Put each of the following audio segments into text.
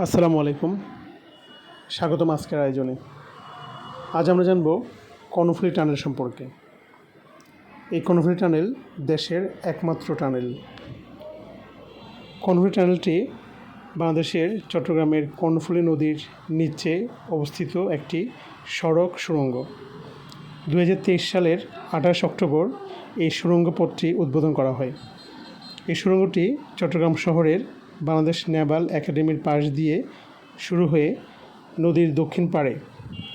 আসসালামু আলাইকুম, স্বাগতম আজকের আয়োজনে। আজ আমরা জানব কর্ণফুলী টানেল সম্পর্কে। এই কর্ণফুলী টানেল দেশের একমাত্র টানেল। কর্ণফুলী টানেলটি বাংলাদেশের চট্টগ্রামের কর্ণফুলী নদীর নিচে অবস্থিত একটি সড়ক সুড়ঙ্গ। 2023 সালের 28 অক্টোবর এই সুড়ঙ্গ পথটি উদ্বোধন করা হয়। এই সুড়ঙ্গটি চট্টগ্রাম শহরের বাংলাদেশ নেভাল একাডেমির পাশ দিয়ে শুরু হয়ে নদীর দক্ষিণ পাড়ে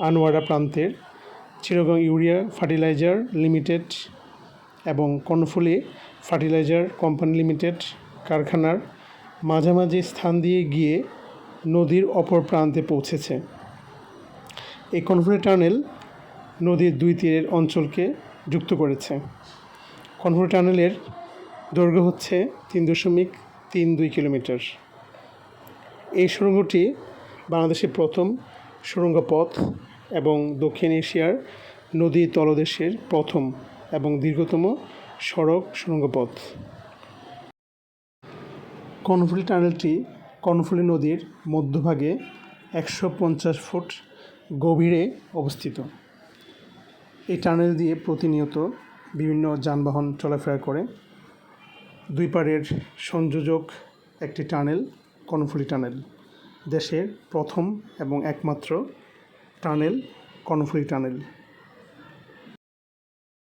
আনোয়ারা প্রান্তের চিটাগং ইউরিয়া ফার্টিলাইজার লিমিটেড এবং কর্ণফুলী ফার্টিলাইজার কোম্পানি লিমিটেড কারখানার মাঝামাঝি স্থান দিয়ে গিয়ে নদীর অপর প্রান্তে পৌঁছেছে। এই কর্ণফুলী টানেল নদীর দুই তীরের অঞ্চলকে যুক্ত করেছে। কর্ণফুলী টানেলের দৈর্ঘ্য হচ্ছে 3.32 কিলোমিটার। এই সুড়ঙ্গটি বাংলাদেশের প্রথম সুড়ঙ্গ পথ এবং দক্ষিণ এশিয়ার নদী তলদেশের প্রথম এবং দীর্ঘতম সড়ক সুড়ঙ্গ পথ। কর্ণফুলী টানেলটি কর্ণফুলী নদীর মধ্যভাগে 150 ফুট গভীরে অবস্থিত। এই টানেল দিয়ে প্রতিনিয়ত বিভিন্ন যানবাহন চলাফেরা করে। দুই পাড়ের সংযোজক একটি টানেল কর্ণফুলী টানেল। দেশের প্রথম এবং একমাত্র টানেল কর্ণফুলী টানেল।